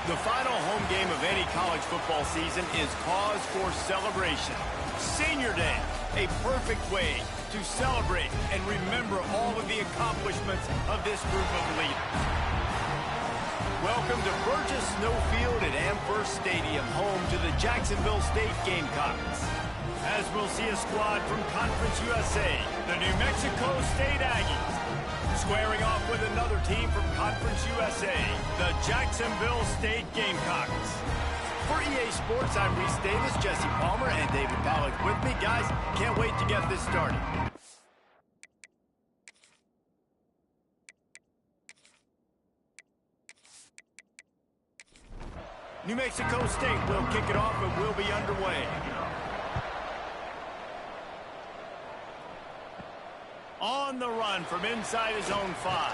The final home game of any college football season is cause for celebration. Senior Day, a perfect way to celebrate and remember all of the accomplishments of this group of leaders. Welcome to Burgess Snow Field at Amherst Stadium, home to the Jacksonville State Gamecocks. As we'll see a squad from Conference USA, the New Mexico State Aggies, squaring off with another team from Conference USA, the Jacksonville State Gamecocks. For EA Sports, I'm Reese Davis, Jesse Palmer, and David Pollack with me. Guys, can't wait to get this started. New Mexico State will kick it off and will be underway. On the run from inside his own 5.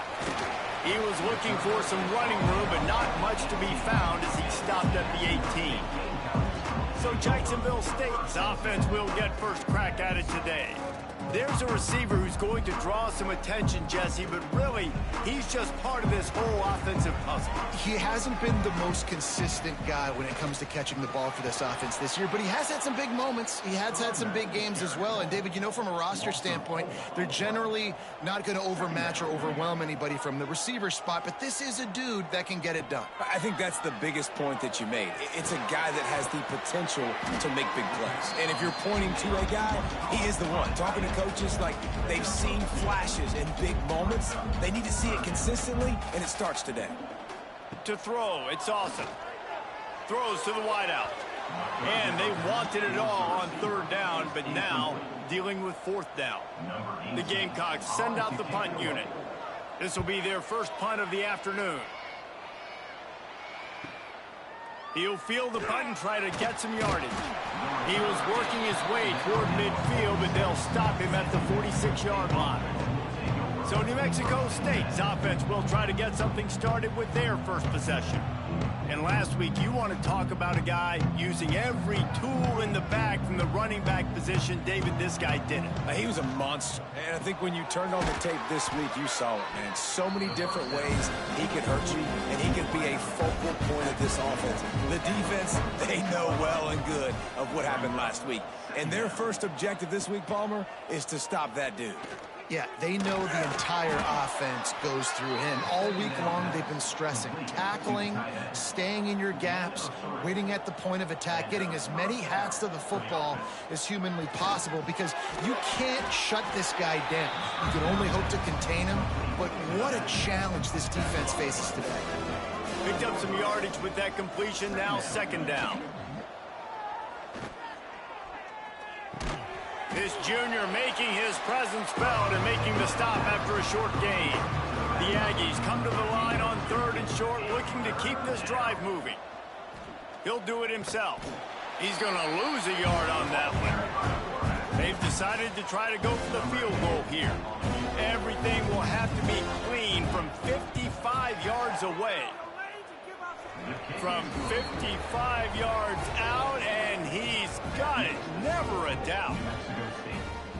He was looking for some running room, but not much to be found as he stopped at the 18. So Jacksonville State's offense will get first crack at it today. There's a receiver who's going to draw some attention, Jesse, but really, he's just part of this whole offensive puzzle. He hasn't been the most consistent guy when it comes to catching the ball for this offense this year, but he has had some big moments. He has had some big games as well. And, David, you know, from a roster standpoint, they're generally not going to overmatch or overwhelm anybody from the receiver spot, but this is a dude that can get it done. I think that's the biggest point that you made. It's a guy that has the potential to make big plays. And if you're pointing to a guy, he is the one. Talking to coaches, like, they've seen flashes in big moments. They need to see it consistently, and it starts today. To throw, it's awesome. Throws to the wideout. And they wanted it all on third down, but now dealing with fourth down. The Gamecocks send out the punt unit. This will be their first punt of the afternoon. He'll field the punt and try to get some yardage. He was working his way toward midfield, but they'll stop him at the 46-yard line. So New Mexico State's offense will try to get something started with their first possession. And last week, you want to talk about a guy using every tool in the bag from the running back position. David, this guy did it. He was a monster. And I think when you turned on the tape this week, you saw it, man. So many different ways he could hurt you, and he could be a focal point of this offense. The defense, they know well and good of what happened last week. And their first objective this week, Palmer, is to stop that dude. Yeah, they know the entire offense goes through him. All week long, they've been stressing. Tackling, staying in your gaps, waiting at the point of attack, getting as many hats to the football as humanly possible, because you can't shut this guy down. You can only hope to contain him, but what a challenge this defense faces today. Picked up some yardage with that completion, now second down. This junior making his presence felt and making the stop after a short gain. The Aggies come to the line on third and short, looking to keep this drive moving. He'll do it himself. He's going to lose a yard on that one. They've decided to try to go for the field goal here. Everything will have to be clean from 55 yards away. From 55 yards out, and he's got it. Never a doubt.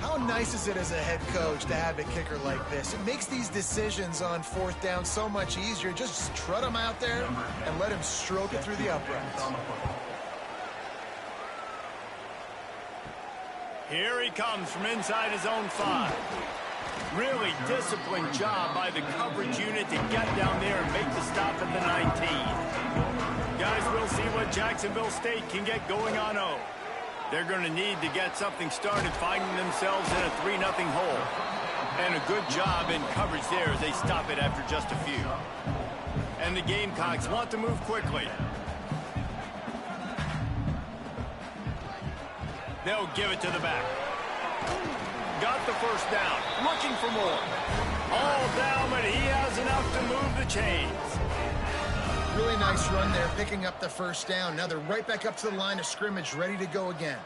How nice is it as a head coach to have a kicker like this? It makes these decisions on fourth down so much easier. Just trot him out there and let him stroke it through the uprights. Here he comes from inside his own 5. Really disciplined job by the coverage unit to get down there and make the stop at the 19. Guys, we'll see what Jacksonville State can get going on 0. They're going to need to get something started, finding themselves in a 3-0 hole. And a good job in coverage there as they stop it after just a few. And the Gamecocks want to move quickly. They'll give it to the back. Got the first down, looking for more. All down, but he has enough to move the chains. Really nice run there, picking up the first down. Now they're right back up to the line of scrimmage, ready to go again.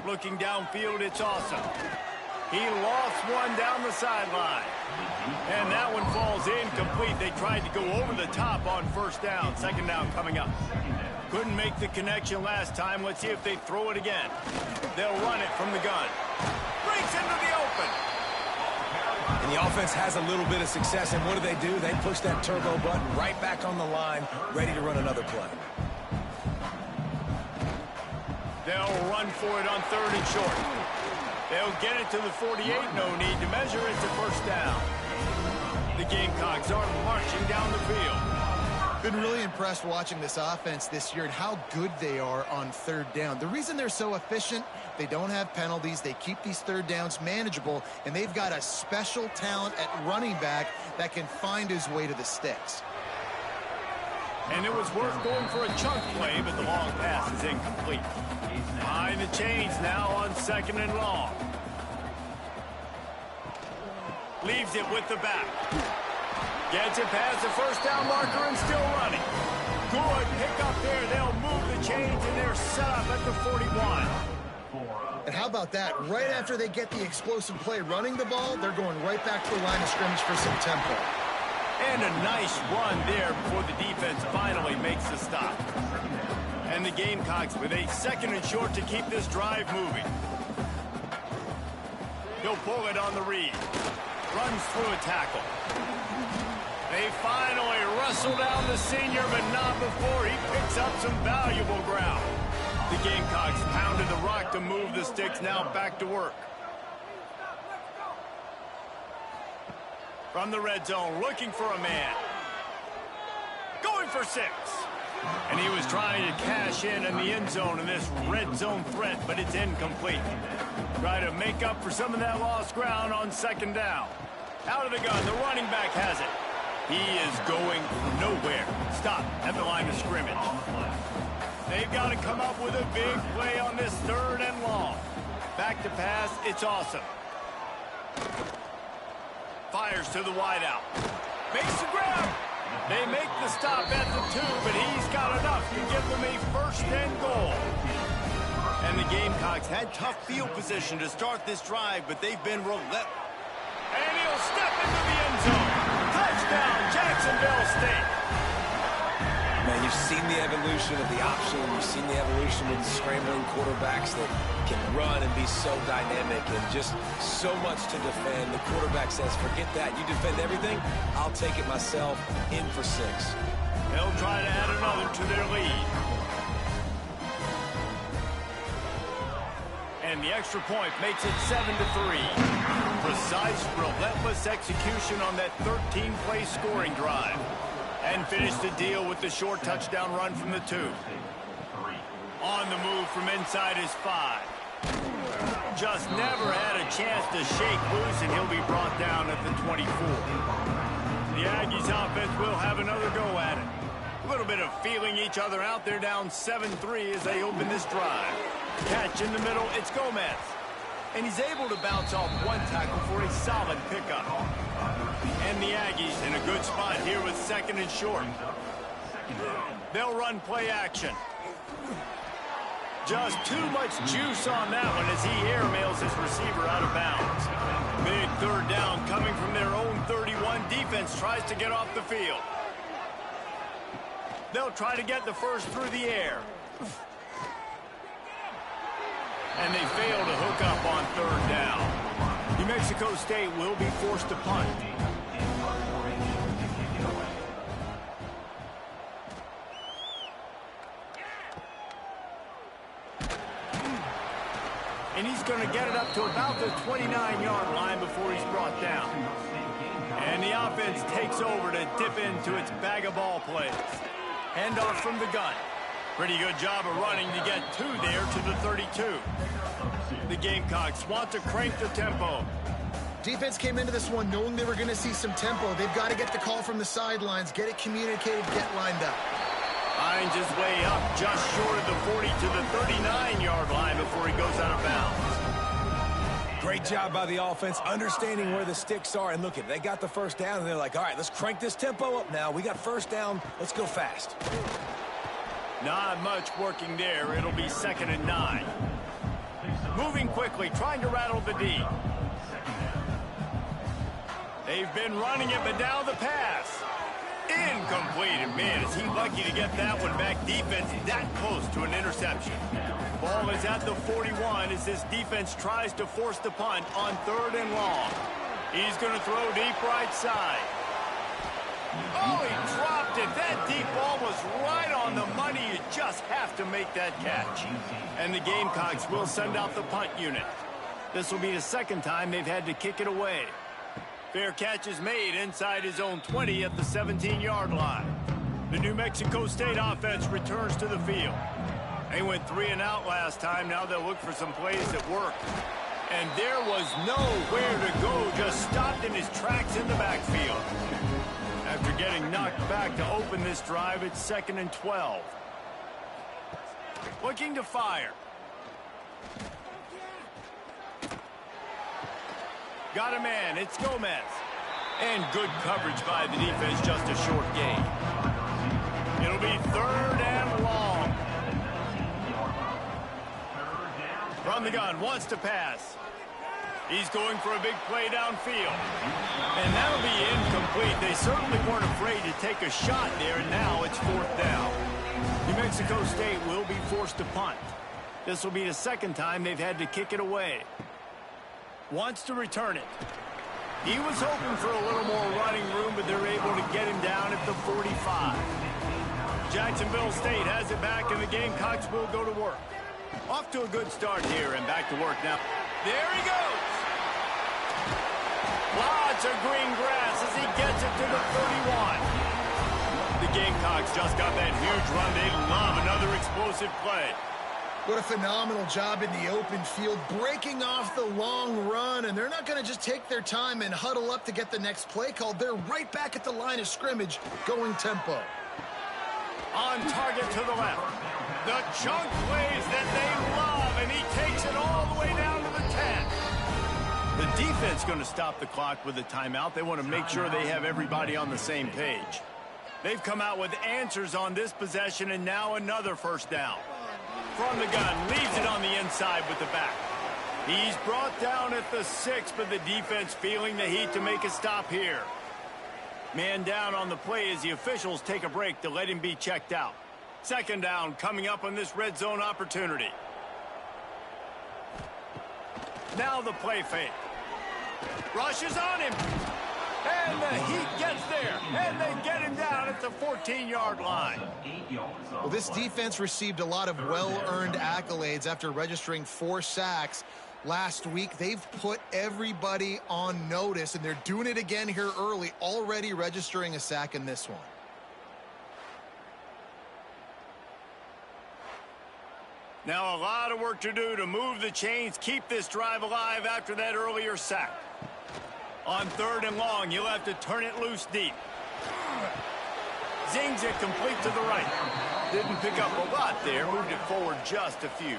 Looking downfield, it's awesome. He lost one down the sideline. And that one falls incomplete. They tried to go over the top on first down. Second down coming up. Couldn't make the connection last time. Let's see if they throw it again. They'll run it from the gun. Breaks into the open. And The offense has a little bit of success, and what do? They push that turbo button right back on the line, ready to run another play. They'll run for it on 3rd and short. They'll get it to the 48, no need to measure. It's a first down. The Gamecocks are marching down the field. Been really impressed watching this offense this year and how good they are on 3rd down. The reason they're so efficient, they don't have penalties. They keep these 3rd downs manageable, and they've got a special talent at running back that can find his way to the sticks. And it was worth going for a chunk play, but the long pass is incomplete. Behind the chains now on 2nd and long. Leaves it with the back. Gets it past the first down marker and still running. Good pick up there. They'll move the chains, and they're set up at the 41. And how about that? Right after they get the explosive play running the ball, they're going right back to the line of scrimmage for some tempo. And a nice run there before the defense finally makes the stop. And the Gamecocks with a 2nd and short to keep this drive moving. He'll pull it on the read. Runs through a tackle. They finally wrestle down the senior, but not before he picks up some valuable ground. The Gamecocks pounded the rock to move the sticks, now back to work. From the red zone, looking for a man. Going for 6. And he was trying to cash in the end zone in this red zone threat, but it's incomplete. Try to make up for some of that lost ground on 2nd down. Out of the gun, the running back has it. He is going nowhere. Stop at the line of scrimmage. They've got to come up with a big play on this 3rd and long. Back to pass, it's awesome. Fires to the wideout. Makes the grab. They make the stop at the 2, but he's got enough to give them a 1st and goal. And the Gamecocks had tough field position to start this drive, but they've been relentless. And he'll step into the end zone. Touchdown, Jacksonville State. Man, you've seen the evolution of the option. You've seen the evolution with the scrambling quarterbacks that can run and be so dynamic and just so much to defend. The quarterback says, forget that. You defend everything, I'll take it myself. In for 6. They'll try to add another to their lead. And the extra point makes it 7-3. Precise, relentless execution on that 13-play scoring drive. And finish the deal with the short touchdown run from the 2. On the move from inside his 5. Just never had a chance to shake loose, and he'll be brought down at the 24. The Aggies offense will have another go at it. A little bit of feeling each other out. They're down 7-3 as they open this drive. Catch in the middle, it's Gomez. And he's able to bounce off one tackle for a solid pickup. And the Aggies in a good spot here with 2nd and short. They'll run play action. Just too much juice on that one as he airmails his receiver out of bounds. Big 3rd down coming from their own 31. Defense tries to get off the field. They'll try to get the first through the air. And they fail to hook up on 3rd down. New Mexico State will be forced to punt. And he's going to get it up to about the 29-yard line before he's brought down. And the offense takes over to dip into its bag of ball plays. Handoff from the gun. Pretty good job of running to get 2 there to the 32. The Gamecocks want to crank the tempo. Defense came into this one knowing they were going to see some tempo. They've got to get the call from the sidelines, get it communicated, get lined up. Finds his way up just short of the 40 to the 39-yard line before he goes out of bounds. Great job by the offense, understanding where the sticks are. And look, they got the 1st down, and they're like, all right, let's crank this tempo up now. We got 1st down. Let's go fast. Not much working there. It'll be 2nd and 9. Moving quickly, trying to rattle the D. They've been running it, but now the pass. Incomplete. And man, is he lucky to get that one back. Defense that close to an interception. Ball is at the 41 as this defense tries to force the punt on 3rd and long. He's going to throw deep right side. Oh, he dropped it. That deep ball was right on the money. You just have to make that catch. And the Gamecocks will send out the punt unit. This will be the second time they've had to kick it away. Fair catch is made inside his own 20 at the 17-yard line. The New Mexico State offense returns to the field. They went 3 and out last time. Now they'll look for some plays that work. And there was nowhere to go. Just stopped in his tracks in the backfield. After getting knocked back to open this drive, it's 2nd and 12. Looking to fire. Got a man. It's Gomez. And good coverage by the defense, just a short gain. It'll be 3rd and long. From the gun, wants to pass. He's going for a big play downfield. And that'll be incomplete. They certainly weren't afraid to take a shot there, and now it's 4th down. New Mexico State will be forced to punt. This will be the second time they've had to kick it away. Wants to return it. He was hoping for a little more running room, but they're able to get him down at the 45. Jacksonville State has it back, and the Gamecocks will go to work. Off to a good start here, and back to work now. There he goes. Lots of green grass as he gets it to the 31. The Gamecocks just got that huge run. They love another explosive play. What a phenomenal job in the open field, breaking off the long run, and they're not going to just take their time and huddle up to get the next play called. They're right back at the line of scrimmage, going tempo. On target to the left. The chunk plays that they love, and he takes it all the way down to the 10. The defense going to stop the clock with a timeout. They want to make sure they have everybody on the same page. They've come out with answers on this possession, and now another 1st down. From the gun, leaves it on the inside with the back. He's brought down at the 6, but the defense feeling the heat to make a stop here. Man down on the play as the officials take a break to let him be checked out. 2nd down coming up on this red zone opportunity. Now the play fake. Rushes on him. And the Heat gets there. And they get him down at the 14-yard line. Well, this defense received a lot of well-earned accolades after registering 4 sacks last week. They've put everybody on notice, and they're doing it again here early, already registering a sack in this one. Now a lot of work to do to move the chains, keep this drive alive after that earlier sack. On 3rd and long, you'll have to turn it loose deep. Zings it complete to the right. Didn't pick up a lot there, moved it forward just a few.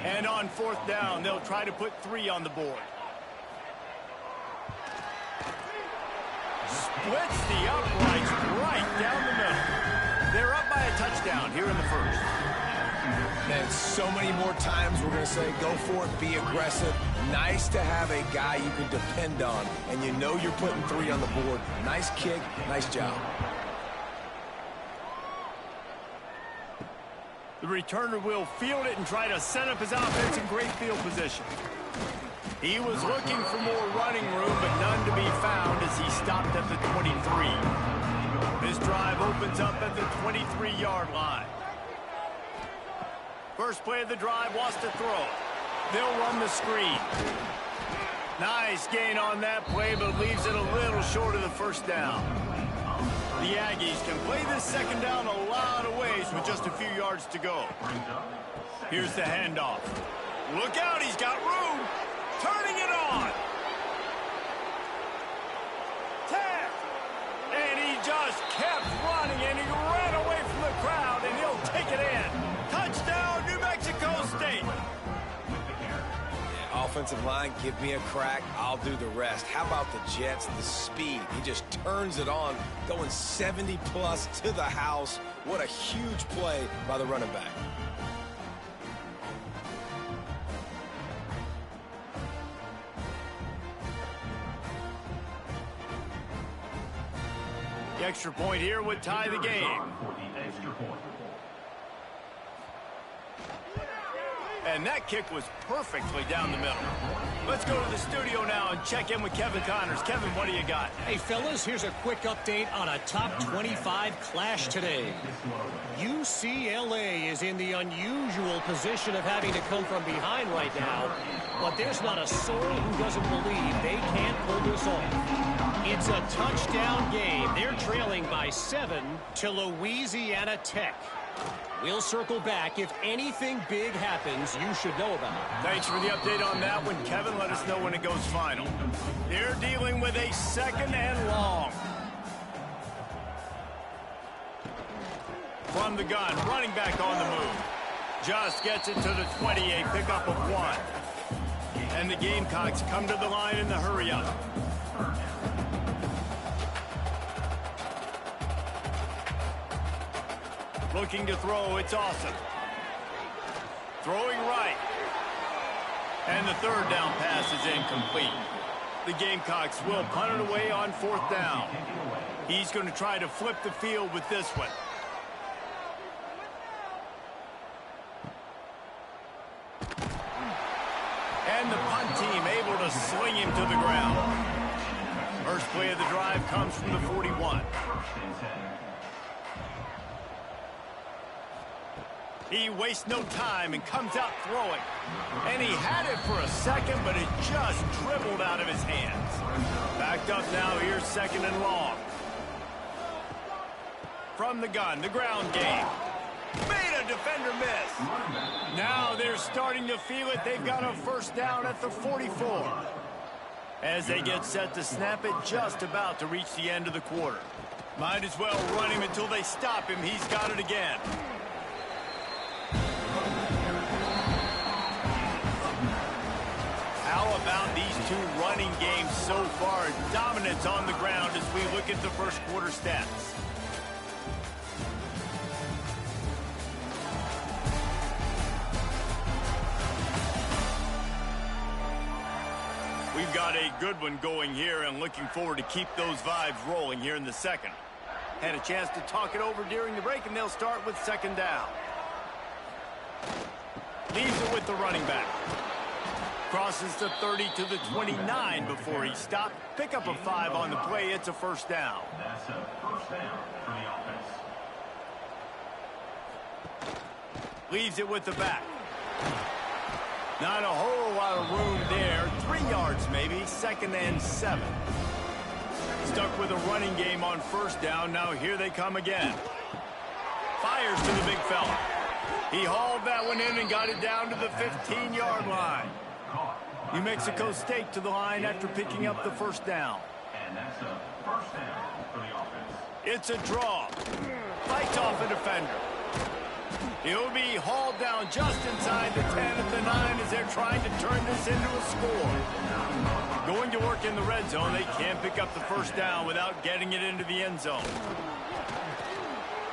And on 4th down, they'll try to put 3 on the board. Splits the uprights right down the middle. They're up by a touchdown here in the 1st. Man, so many more times we're going to say go for it, be aggressive. Nice to have a guy you can depend on, and you know you're putting 3 on the board. Nice kick, nice job. The returner will field it and try to set up his offense in great field position. He was looking for more running room, but none to be found as he stopped at the 23. This drive opens up at the 23-yard line. First play of the drive, wants to throw. They'll run the screen. Nice gain on that play, but leaves it a little short of the 1st down. The Aggies can play this 2nd down a lot of ways with just a few yards to go. Here's the handoff. Look out, he's got room. Turning it on. 10. And he just kept running, and he ran away from the crowd, and he'll take it in. Touchdown, New Mexico State. Offensive line, give me a crack. I'll do the rest. How about the Jets, the speed? He just turns it on, going 70-plus to the house. What a huge play by the running back. The extra point here would tie the game. And that kick was perfectly down the middle. Let's go to the studio now and check in with Kevin Connors. Kevin, what do you got? Hey, fellas, here's a quick update on a top 25 clash today. UCLA is in the unusual position of having to come from behind right now, but there's not a soul who doesn't believe they can't pull this off. It's a touchdown game. They're trailing by 7 to Louisiana Tech. We'll circle back. If anything big happens, you should know about it. Thanks for the update on that one, Kevin. Let us know when it goes final. They're dealing with a 2nd and long. From the gun, running back on the move. Just gets it to the 28, pickup of 1. And the Gamecocks come to the line in the hurry-up. Looking to throw, it's awesome. Throwing right. And the 3rd down pass is incomplete. The Gamecocks will punt it away on 4th down. He's going to try to flip the field with this one. And the punt team able to sling him to the ground. First play of the drive comes from the 41. He wastes no time and comes out throwing. And he had it for a second, but it just dribbled out of his hands. Backed up now, here's 2nd and long. From the gun, the ground game. Made a defender miss. Now they're starting to feel it. They've got a 1st down at the 44. As they get set to snap it, just about to reach the end of the quarter. Might as well run him until they stop him. He's got it again. How about these two running games so far? Dominance on the ground as we look at the first quarter stats. We've got a good one going here and looking forward to keep those vibes rolling here in the 2nd. Had a chance to talk it over during the break, and they'll start with 2nd down. Leaves it with the running back. Crosses the 30 to the 29 before he stopped. Pick up a 5 on the play. It's a 1st down. That's a 1st down for the offense. Leaves it with the back. Not a whole lot of room there. 3 yards maybe. 2nd and 7. Stuck with a running game on 1st down. Now here they come again. Fires to the big fella. He hauled that one in and got it down to the 15-yard line. New Mexico State to the line after picking up the 1st down. And that's a 1st down for the offense. It's a draw. Fights off a defender. He'll be hauled down just inside the 10 at the 9 as they're trying to turn this into a score. Going to work in the red zone. They can't pick up the 1st down without getting it into the end zone.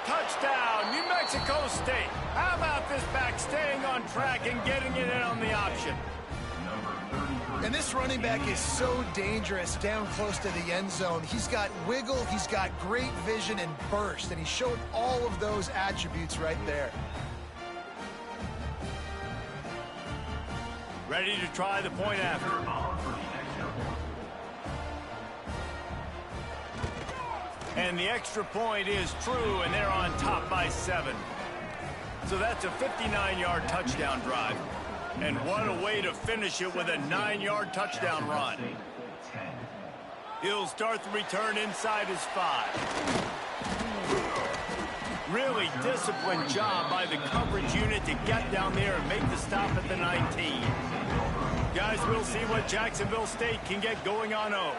Touchdown, New Mexico State. How about this back staying on track and getting it in on the option? And this running back is so dangerous down close to the end zone. He's got wiggle, he's got great vision and burst, and he showed all of those attributes right there. Ready to try the point after. And the extra point is true, and they're on top by 7. So that's a 59-yard touchdown drive. And what a way to finish it with a 9-yard touchdown run. He'll start the return inside his 5. Really disciplined job by the coverage unit to get down there and make the stop at the 19. Guys, we'll see what Jacksonville State can get going on 0.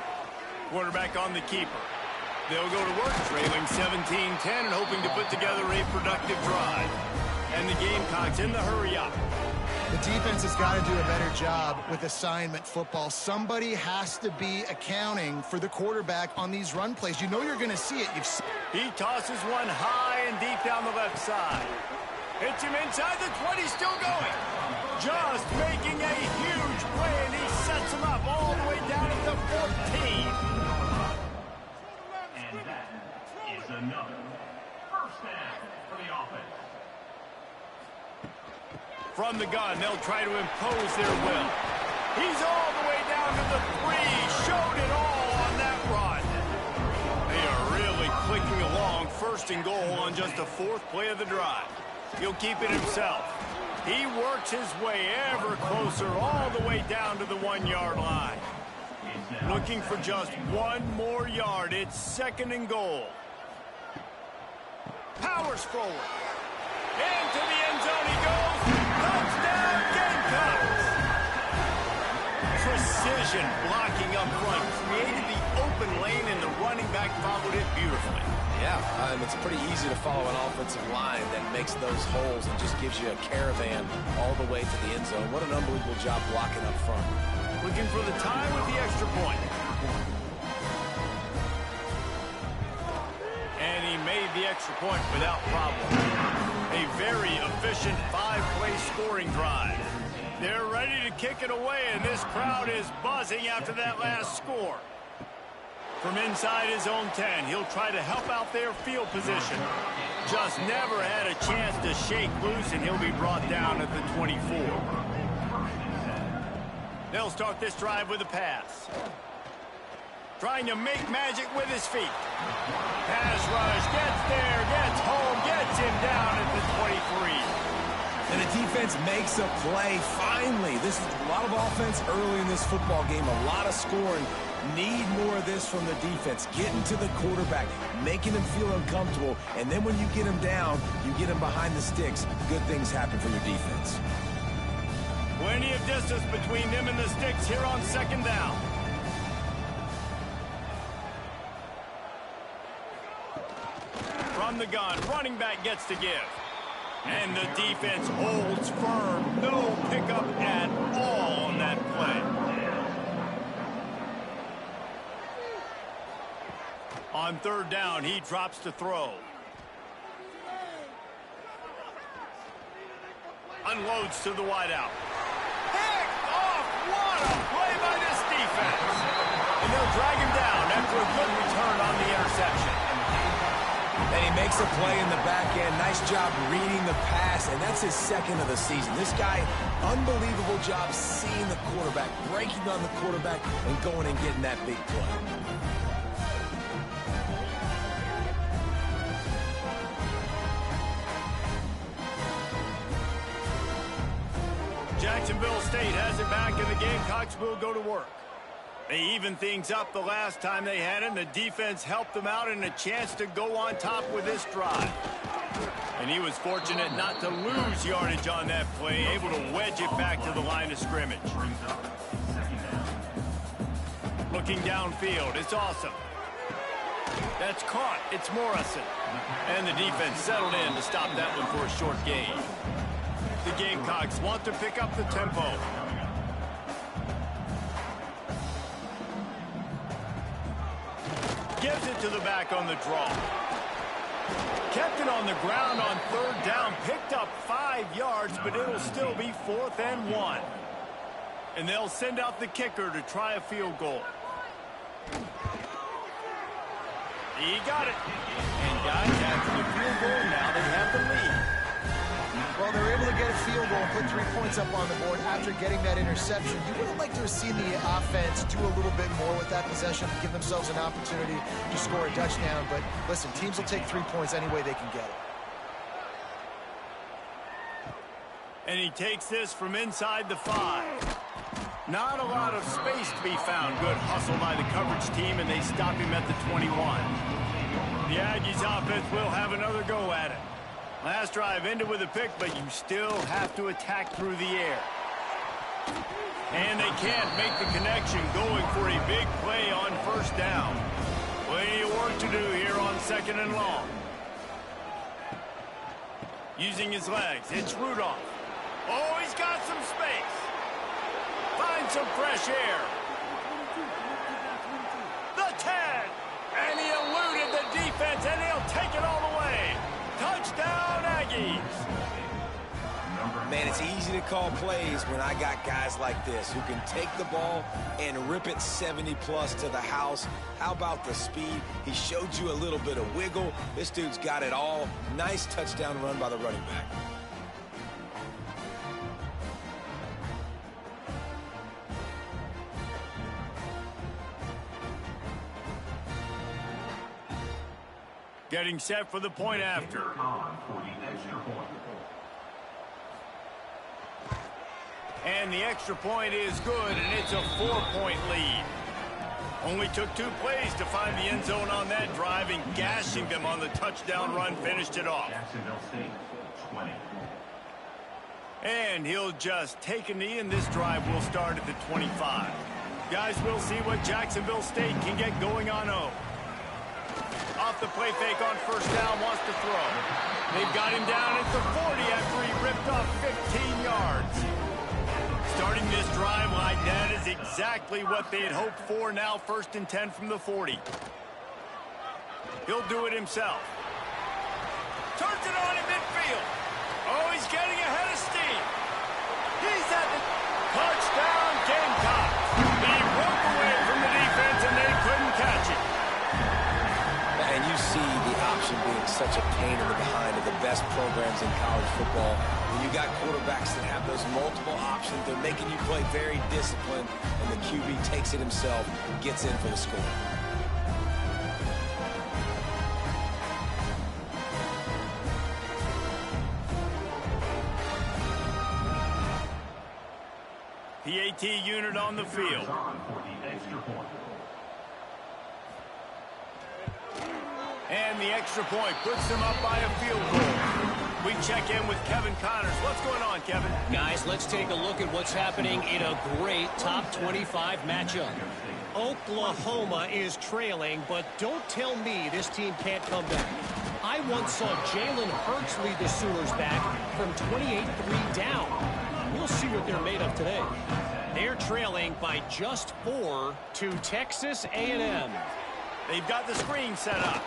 Quarterback on the keeper. They'll go to work, trailing 17-10 and hoping to put together a productive drive. And the Gamecocks in the hurry-up. The defense has got to do a better job with assignment football. Somebody has to be accounting for the quarterback on these run plays. You know you're going to see it. He tosses one high and deep down the left side. Hits him inside the 20, still going. Just making a huge play, and he sets him up all the way down at the 14. And that is another 1st down for the offense. From the gun, they'll try to impose their will. He's all the way down to the 3. Showed it all on that run. They are really clicking along. First and goal on just the 4th play of the drive. He'll keep it himself. He works his way ever closer all the way down to the 1-yard line. Looking for just 1 more yard. It's 2nd and goal. Powers forward. Into the end zone he goes. Touchdown, Gamecocks! Precision blocking up front. Created the open lane, and the running back followed it beautifully. Yeah, it's pretty easy to follow an offensive line that makes those holes and just gives you a caravan all the way to the end zone. What an unbelievable job blocking up front. Looking for the time with the extra point. And he made the extra point without problem. A very efficient 5-play scoring drive. They're ready to kick it away, and this crowd is buzzing after that last score. From inside his own 10, he'll try to help out their field position. Just never had a chance to shake loose, and he'll be brought down at the 24. They'll start this drive with a pass. Trying to make magic with his feet. Pass rush, gets there, gets home, gets him down at the 23. And the defense makes a play. Finally, this is a lot of offense early in this football game, a lot of scoring. Need more of this from the defense. Getting to the quarterback, making him feel uncomfortable, and then when you get him down, you get him behind the sticks. Good things happen for your defense. Plenty of distance between them and the sticks here on 2nd down. From the gun, running back gets to give. And the defense holds firm. No pickup at all on that play. On 3rd down, he drops to throw. Unloads to the wideout. Picked off! What a play by this defense! And they'll drag him down after a good return on the interception. And he makes a play in the back end. Nice job reading the pass, and that's his 2nd of the season. This guy, unbelievable job seeing the quarterback, breaking on the quarterback, and going and getting that big play. Jacksonville State has it back, and the Gamecocks will go to work. They evened things up the last time they had it, and the defense helped them out and a chance to go on top with this drive. And he was fortunate not to lose yardage on that play, able to wedge it back to the line of scrimmage. Looking downfield, it's awesome. That's caught, it's Morrison. And the defense settled in to stop that one for a short gain. The Gamecocks want to pick up the tempo. Gives it to the back on the draw. Kept it on the ground on 3rd down. Picked up 5 yards, but it'll still be 4th and 1. And they'll send out the kicker to try a field goal. He got it. And guys, after the field goal, now they have the lead. Well, they're able to get a field goal and put 3 points up on the board after getting that interception. You would have liked to have seen the offense do a little bit more with that possession, give themselves an opportunity to score a touchdown. But listen, teams will take 3 points any way they can get it. And he takes this from inside the 5. Not a lot of space to be found. Good hustle by the coverage team, and they stop him at the 21. The Aggies offense will have another go at it. Last drive ended with a pick, but you still have to attack through the air. And they can't make the connection, going for a big play on 1st down. Plenty of work to do here on 2nd and long. Using his legs, it's Rudolph. Oh, he's got some space. Find some fresh air. The 10. And he eluded the defense, and he'll take it all the way. Touchdown, Aggies. Man, it's easy to call plays when I got guys like this who can take the ball and rip it 70-plus to the house. How about the speed? He showed you a little bit of wiggle. This dude's got it all. Nice touchdown run by the running back. Getting set for the point after. On for the extra point. And the extra point is good, and it's a 4-point lead. Only took 2 plays to find the end zone on that drive, and gashing them on the touchdown run finished it off. Jacksonville State, 20. And he'll just take a knee, and this drive will start at the 25. Guys, we'll see what Jacksonville State can get going on 0. Off the play fake on first down, wants to throw. They've got him down at the 40 after he ripped off 15 yards. Starting this drive like that is exactly what they had hoped for. Now 1st and 10 from the 40. He'll do it himself. Turns it on in midfield. Oh, he's getting ahead of steam. He's at the touchdown Gamecock. He broke away from the defense and they couldn't catch it. And you see the option being such a pain in the behind of the best programs in college football. When you got quarterbacks that have those multiple options, they're making you play very disciplined, and the QB takes it himself, gets in for the score. PAT unit on the field. On for the extra point. And the extra point puts them up by a field goal. We check in with Kevin Connors. What's going on, Kevin? Guys, let's take a look at what's happening in a great top 25 matchup. Oklahoma is trailing, but don't tell me this team can't come back. I once saw Jalen Hurts lead the Sooners back from 28-3 down. We'll see what they're made of today. They're trailing by just 4 to Texas A&M. They've got the screen set up.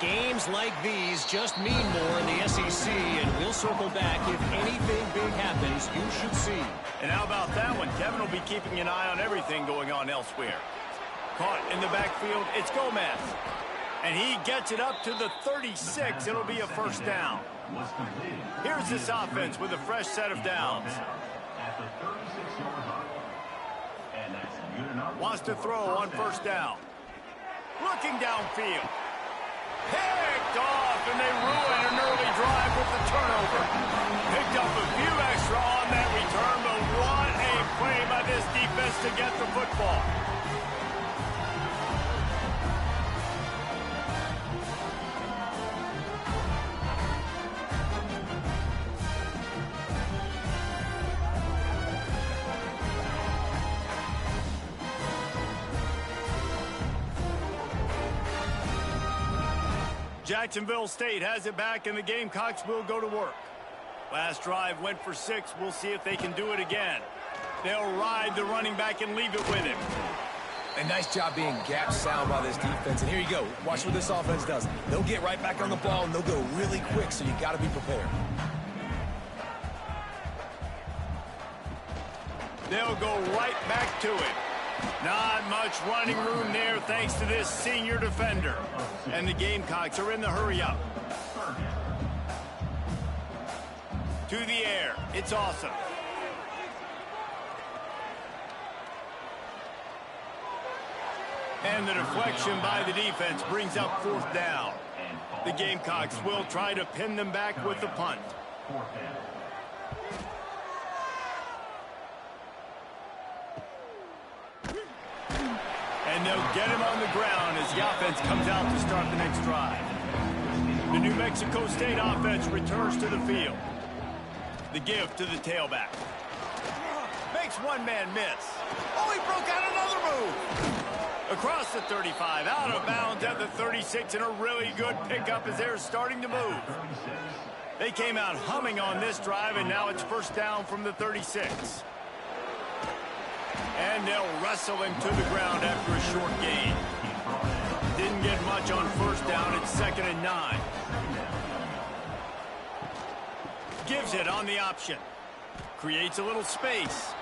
Games like these just mean more in the SEC, and we'll circle back if anything big happens. You should see. And how about that one? Kevin will be keeping an eye on everything going on elsewhere. Caught in the backfield, it's Gomez. And he gets it up to the 36. It'll be a first down. Here's this offense with a fresh set of downs. At the 36-yard line. And that's good enough. Wants to throw on first down. Looking downfield. Picked off, and they ruin an early drive with the turnover. Picked up a few extra on that return, but what a play by this defense to get the football. Jacksonville State has it back, and the Gamecocks will go to work. Last drive went for 6. We'll see if they can do it again. They'll ride the running back and leave it with him. A nice job being gap sound by this defense. And here you go. Watch what this offense does. They'll get right back on the ball, and they'll go really quick, so you got to be prepared. They'll go right back to it. Not much running room there thanks to this senior defender. And the Gamecocks are in the hurry-up. To the air. It's awesome. And the deflection by the defense brings up fourth down. The Gamecocks will try to pin them back with the punt. And they'll get him on the ground as the offense comes out to start the next drive. The New Mexico State offense returns to the field. The give to the tailback. Makes one man miss. Oh, he broke out another move. Across the 35, out of bounds at the 36, and a really good pickup as they're starting to move. They came out humming on this drive, and now it's first down from the 36. And they'll wrestle him to the ground after a short gain. Didn't get much on first down. It's 2nd and 9. Gives it on the option. Creates a little space.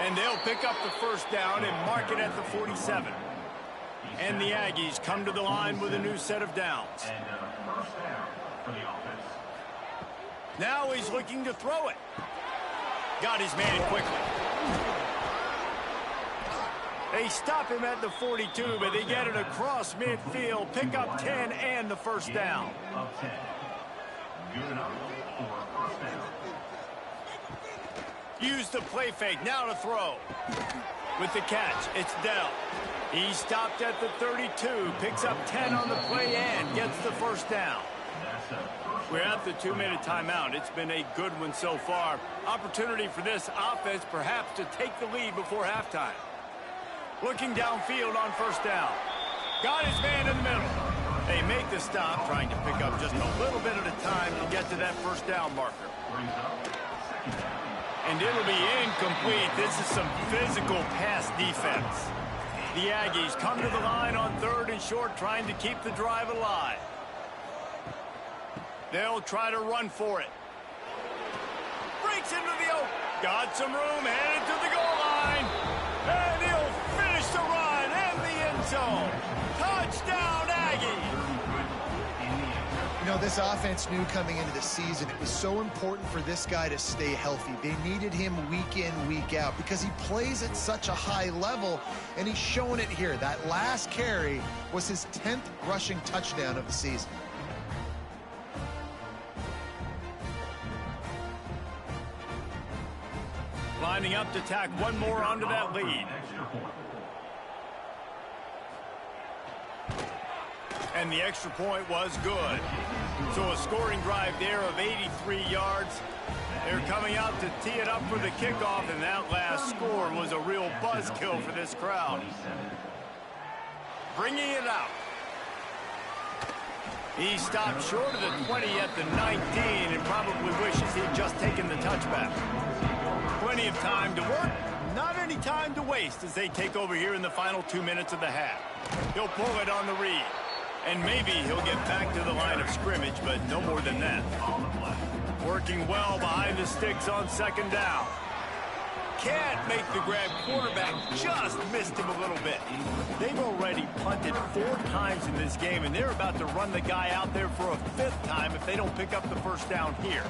And they'll pick up the first down and mark it at the 47. And the Aggies come to the line with a new set of downs. And first down for the offense. Now he's looking to throw it. Got his man quickly. They stop him at the 42, but they get it across midfield, pick up 10 and the first down. Of 10. Good enough for first down. Use the play fake, now to throw. With the catch, it's Dell. He stopped at the 32, picks up 10 on the play and gets the first down. We're at the 2-minute timeout. It's been a good one so far. Opportunity for this offense perhaps to take the lead before halftime. Looking downfield on first down. Got his man in the middle. They make the stop, trying to pick up just a little bit at a time to get to that first down marker. And it'll be incomplete. This is some physical pass defense. The Aggies come to the line on 3rd and short, trying to keep the drive alive. They'll try to run for it. Breaks into the open. Got some room, headed to the goal line. And he'll finish the run in the end zone. Touchdown, Aggies. You know, this offense knew coming into the season it was so important for this guy to stay healthy. They needed him week in, week out because he plays at such a high level, and he's showing it here. That last carry was his 10th rushing touchdown of the season. Lining up to tack one more onto that lead. And the extra point was good. So a scoring drive there of 83 yards. They're coming out to tee it up for the kickoff, and that last score was a real buzzkill for this crowd. Bringing it out. He stopped short of the 20 at the 19 and probably wishes he'd just taken the touchback. Plenty of time to work, not any time to waste as they take over here in the final 2 minutes of the half. He'll pull it on the read, and maybe he'll get back to the line of scrimmage, but no more than that. Working well behind the sticks on 2nd down. Can't make the grab. Quarterback just missed him a little bit. They've already punted 4 times in this game, and they're about to run the guy out there for a 5th time if they don't pick up the first down here.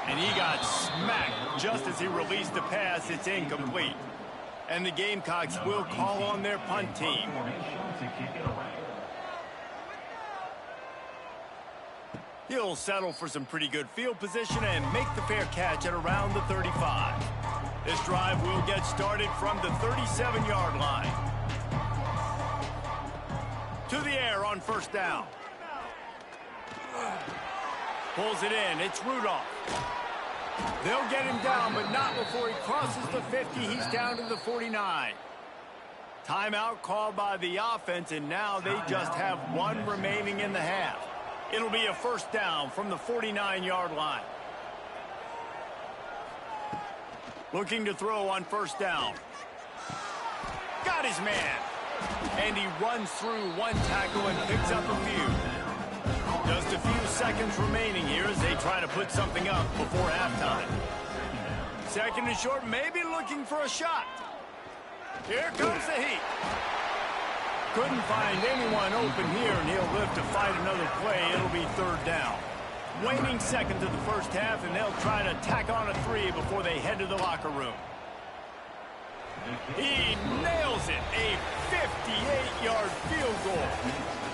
And he got smacked just as he released the pass. It's incomplete. And the Gamecocks will call on their punt team. He'll settle for some pretty good field position and make the fair catch at around the 35. This drive will get started from the 37-yard line. To the air on first down. Pulls it in. It's Rudolph. They'll get him down, but not before he crosses the 50. He's down to the 49. Timeout called by the offense, and now they just have 1 remaining in the half. It'll be a first down from the 49-yard line. Looking to throw on first down. Got his man. And he runs through 1 tackle and picks up a few. Just a few seconds remaining here as they try to put something up before halftime. 2nd and short, maybe looking for a shot. Here comes the heat. Couldn't find anyone open here, and he'll live to fight another play. It'll be 3rd down. Waning seconds of the first half, and they'll try to tack on a 3 before they head to the locker room. He nails it. A 58-yard field goal.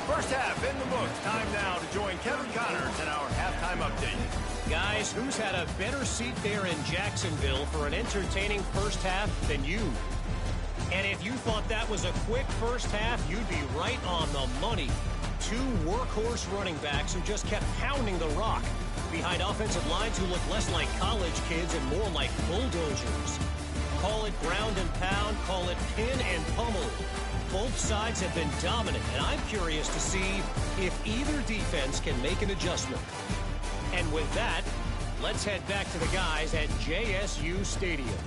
First half in the books. Time now to join Kevin Connors in our halftime update. Guys, who's had a better seat there in Jacksonville for an entertaining first half than you? And if you thought that was a quick first half, you'd be right on the money. 2 workhorse running backs who just kept pounding the rock behind offensive lines who look less like college kids and more like bulldozers. Call it ground and pound, call it pin and pummel. Both sides have been dominant, and I'm curious to see if either defense can make an adjustment. And with that, let's head back to the guys at JSU Stadium.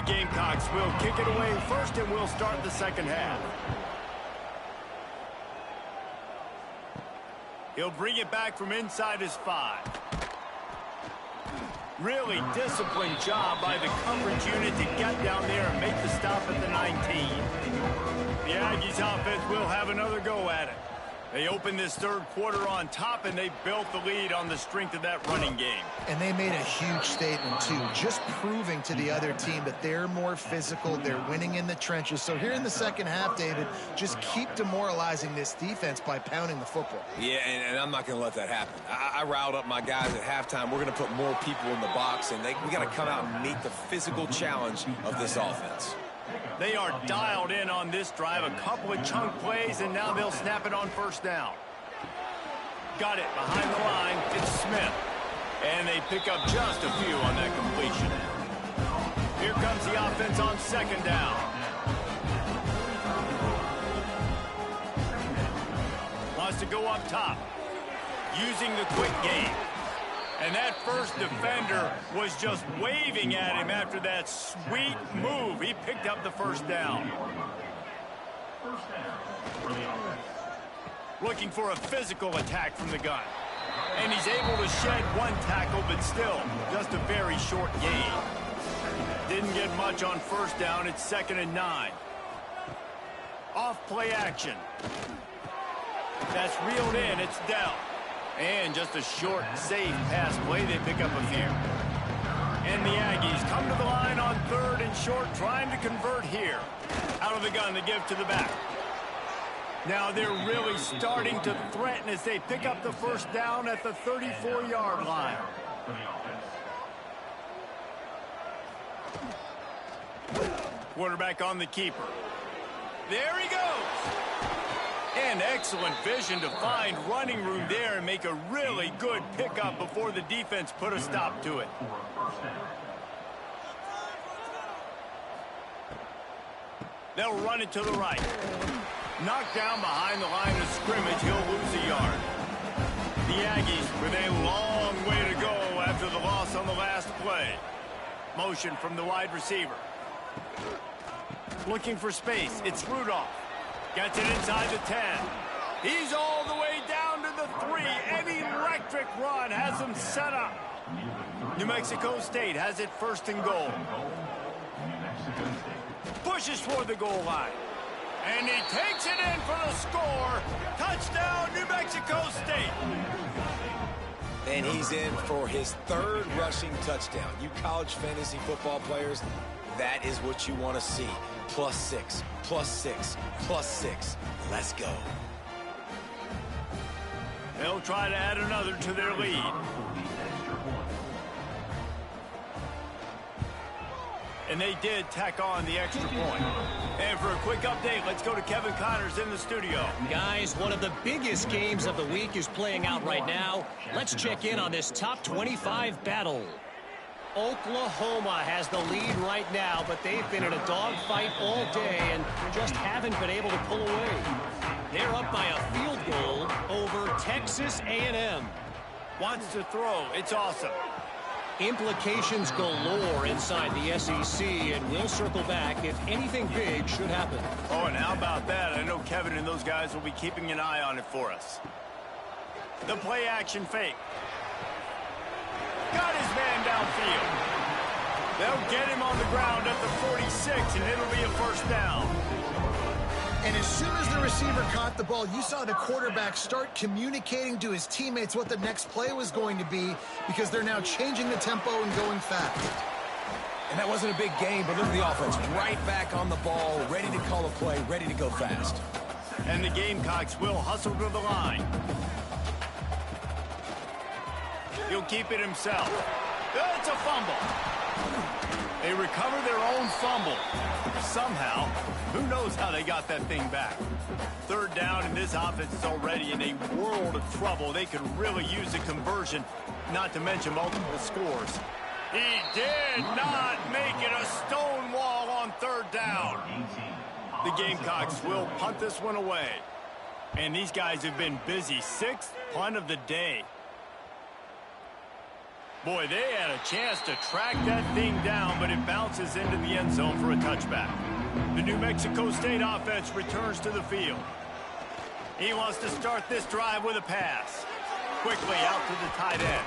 Gamecocks will kick it away first, and we'll start the second half. He'll bring it back from inside his 5. Really disciplined job by the coverage unit to get down there and make the stop at the 19. The Aggies offense will have another go at it. They opened this third quarter on top, and they built the lead on the strength of that running game. And they made a huge statement, too, just proving to the other team that they're more physical, they're winning in the trenches. So here in the second half, David, just keep demoralizing this defense by pounding the football. Yeah, and I'm not going to let that happen. I riled up my guys at halftime. We're going to put more people in the box, and we got to come out and meet the physical challenge of this offense. They are dialed in on this drive, a couple of chunk plays, and now they'll snap it on first down. Got it behind the line. It's Smith. And they pick up just a few on that completion. Here comes the offense on second down. Wants to go up top. Using the quick game. And that first defender was just waving at him after that sweet move. He picked up the first down. Looking for a physical attack from the gun. And he's able to shed one tackle, but still, just a very short gain. Didn't get much on first down. It's 2nd and 9. Off play action. That's reeled in. It's Dell. And just a short, safe pass play. They pick up a few. And the Aggies come to the line on 3rd and short, trying to convert here. Out of the gun, they give to the back. Now they're really starting to threaten as they pick up the first down at the 34-yard line. Quarterback on the keeper. There he goes. And excellent vision to find running room there and make a really good pickup before the defense put a stop to it. They'll run it to the right. Knocked down behind the line of scrimmage. He'll lose a yard. The Aggies with a long way to go after the loss on the last play. Motion from the wide receiver. Looking for space. It's Rudolph. Gets it inside the 10. He's all the way down to the 3. An electric run has him set up. New Mexico State has it 1st and goal. Pushes toward the goal line. And he takes it in for the score. Touchdown, New Mexico State. And he's in for his 3rd rushing touchdown. You college fantasy football players, that is what you want to see. +6, +6, +6. Let's go. They'll try to add another to their lead. And they did tack on the extra point. And for a quick update, let's go to Kevin Connors in the studio. Guys, one of the biggest games of the week is playing out right now. Let's check in on this top 25 battle. Oklahoma has the lead right now, but they've been in a dogfight all day and just haven't been able to pull away. They're up by a field goal over Texas A&M. Wants to throw. It's awesome. Implications galore inside the SEC, and we'll circle back if anything big should happen. Oh, and how about that? I know Kevin and those guys will be keeping an eye on it for us. The play action fake. Got his man downfield. They'll get him on the ground at the 46, and it'll be a first down. And as soon as the receiver caught the ball, you saw the quarterback start communicating to his teammates what the next play was going to be, because they're now changing the tempo and going fast. And that wasn't a big game, but look at the offense. Right back on the ball, ready to call a play, ready to go fast. And the Gamecocks will hustle to the line. He'll keep it himself. It's a fumble. They recover their own fumble. Somehow, who knows how they got that thing back. 3rd down, and this offense is already in a world of trouble. They could really use a conversion, not to mention multiple scores. He did not make it a stone wall on 3rd down. The Gamecocks will punt this one away. And these guys have been busy. 6th punt of the day. Boy, they had a chance to track that thing down, but it bounces into the end zone for a touchback. The New Mexico State offense returns to the field. He wants to start this drive with a pass. Quickly out to the tight end.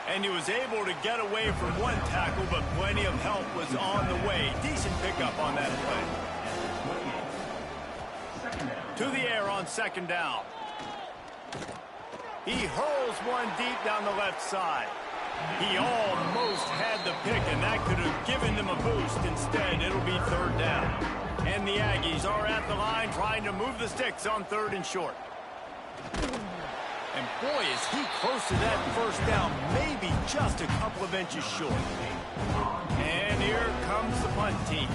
And he was able to get away from one tackle, but plenty of help was on the way. Decent pickup on that play. To the air on second down. He hurls one deep down the left side. He almost had the pick, and that could have given them a boost. Instead, it'll be third down. And the Aggies are at the line trying to move the sticks on third and short. And boy, is he close to that first down, maybe just a couple of inches short. And here comes the punt team.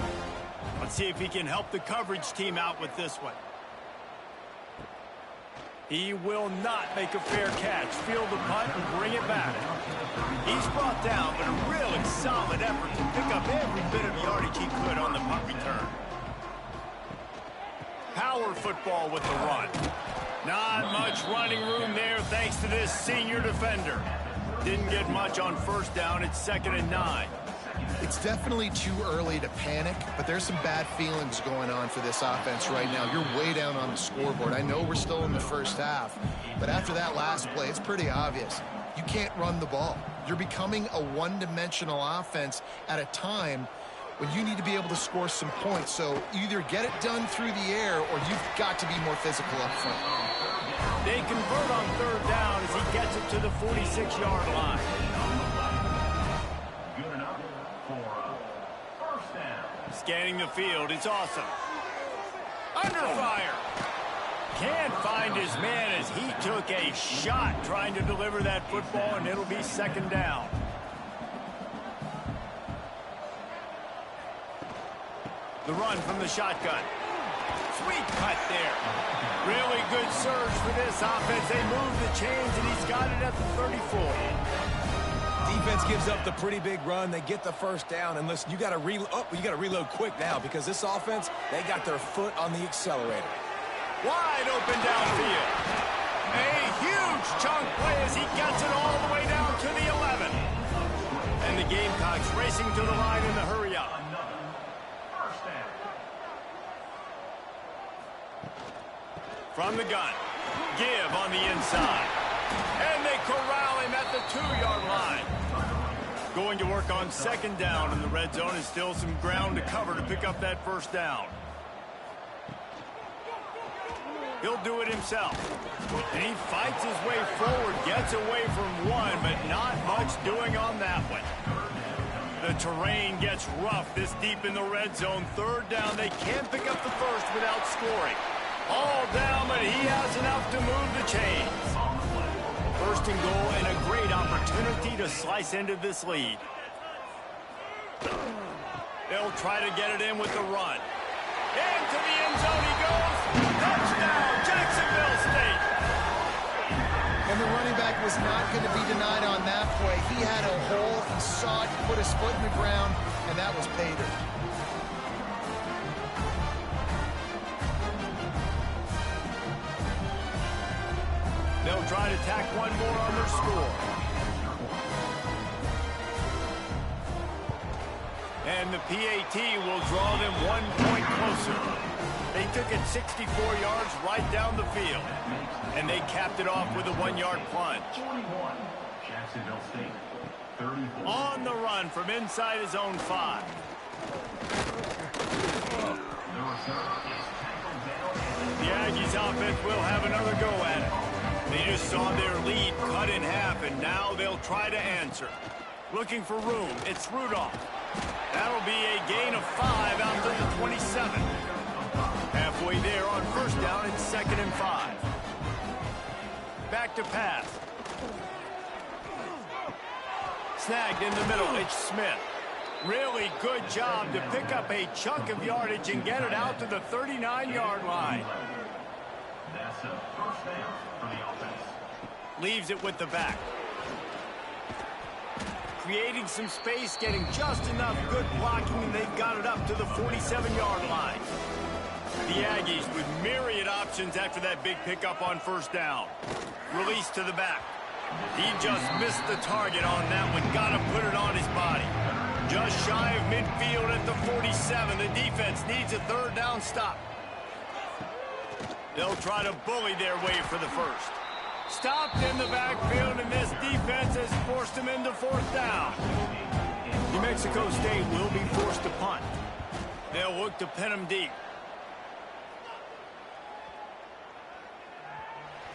Let's see if he can help the coverage team out with this one. He will not make a fair catch. Field the punt and bring it back. He's brought down, but a really solid effort to pick up every bit of yardage he could on the punt return. Power football with the run. Not much running room there thanks to this senior defender. Didn't get much on first down. It's 2nd and 9. It's definitely too early to panic, but there's some bad feelings going on for this offense right now. You're way down on the scoreboard. I know we're still in the first half, but after that last play, it's pretty obvious. You can't run the ball. You're becoming a one-dimensional offense at a time when you need to be able to score some points. So either get it done through the air or you've got to be more physical up front. They convert on third down as he gets it to the 46-yard line. Good enough for first down. Scanning the field, it's awesome. Under fire. Can't find his man as he took a shot trying to deliver that football, and it'll be 2nd down. The run from the shotgun. Sweet cut there. Really good surge for this offense. They move the chains, and he's got it at the 34. Defense gives up the pretty big run. They get the first down. And listen, you got to reload quick now because this offense, they got their foot on the accelerator. Wide open downfield. A huge chunk play as he gets it all the way down to the 11. And the Gamecocks racing to the line in the hurry up. From the gun. Give on the inside. And they corral him at the 2-yard line. Going to work on 2nd down in the red zone, and still some ground to cover to pick up that first down. He'll do it himself. And he fights his way forward, gets away from one, but not much doing on that one. The terrain gets rough this deep in the red zone. 3rd down, they can't pick up the first without scoring. All down, but he has enough to move the chains. 1st and goal, and a great opportunity to slice into this lead. They'll try to get it in with the run. Into the end zone he goes. Touchdown, Jacksonville State. And the running back was not going to be denied on that play. He had a hole. He saw it, put his foot in the ground, and that was pay dirt. They'll try to tack one more on their score. And the PAT will draw them 1 point closer. They took it 64 yards right down the field. And they capped it off with a 1-yard plunge. 41, Jacksonville State. 34. On the run from inside his own 5. The Aggies offense will have another go at it. They just saw their lead cut in half, and now they'll try to answer. Looking for room, it's Rudolph. That'll be a gain of 5 out to the 27. Halfway there on first down, it's 2nd and 5. Back to pass. Snagged in the middle, it's Smith. Really good job to pick up a chunk of yardage and get it out to the 39-yard line. That's a first down for the offense. Leaves it with the back. Creating some space, getting just enough good blocking, and they've got it up to the 47-yard line. The Aggies with myriad options after that big pickup on first down. Release to the back. He just missed the target on that one. Got to put it on his body. Just shy of midfield at the 47. The defense needs a 3rd down stop. They'll try to bully their way for the first. Stopped in the backfield, and this defense has forced them into fourth down. New Mexico State will be forced to punt. They'll look to pin them deep.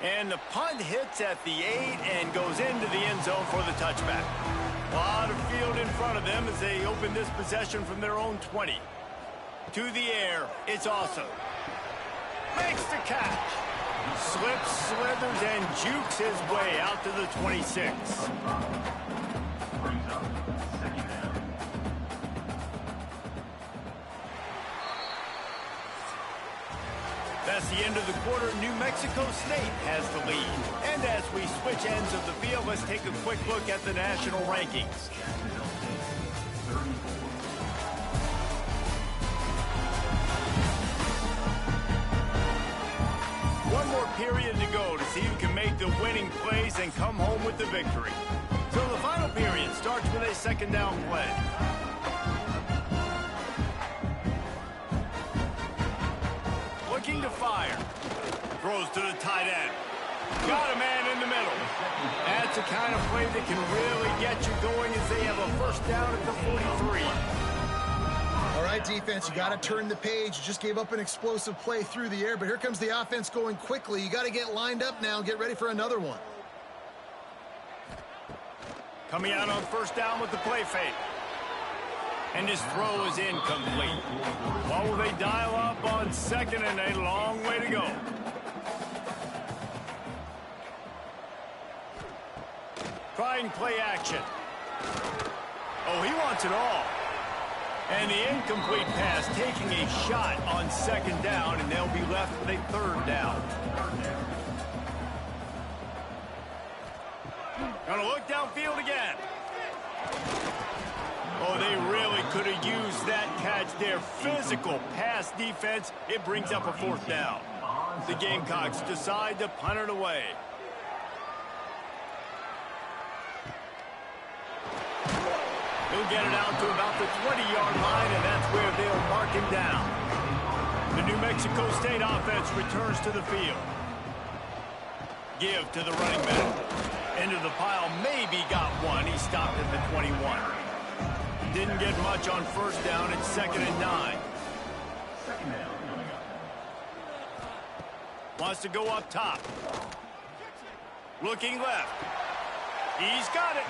And the punt hits at the 8 and goes into the end zone for the touchback. A lot of field in front of them as they open this possession from their own 20. To the air, it's awesome. Makes the catch. Slips, slithers, and jukes his way out to the 26. That's the end of the quarter. New Mexico State has the lead. And as we switch ends of the field, let's take a quick look at the national rankings. One more period to go to see who can make the winning plays and come home with the victory. So the final period starts with a second down play. Looking to fire. Throws to the tight end. Got a man in the middle. That's the kind of play that can really get you going as they have a first down at the 43. All right, defense, you got to turn the page. You just gave up an explosive play through the air, but here comes the offense going quickly. You got to get lined up now and get ready for another one. Coming out on first down with the play fake. And his throw is incomplete. What will they dial up on second, and a long way to go. Trying play action. Oh, he wants it all. And the incomplete pass taking a shot on second down, and they'll be left with a third down. Gonna look downfield again. Oh, they really could have used that catch there. Physical pass defense. It brings up a fourth down. The Gamecocks decide to punt it away. He'll get it out to about the 20-yard line, and that's where they'll mark him down. The New Mexico State offense returns to the field. Give to the running back. Into the pile, maybe got one. He stopped at the 21. Didn't get much on first down. It's 2nd and 9. Wants to go up top. Looking left. He's got it.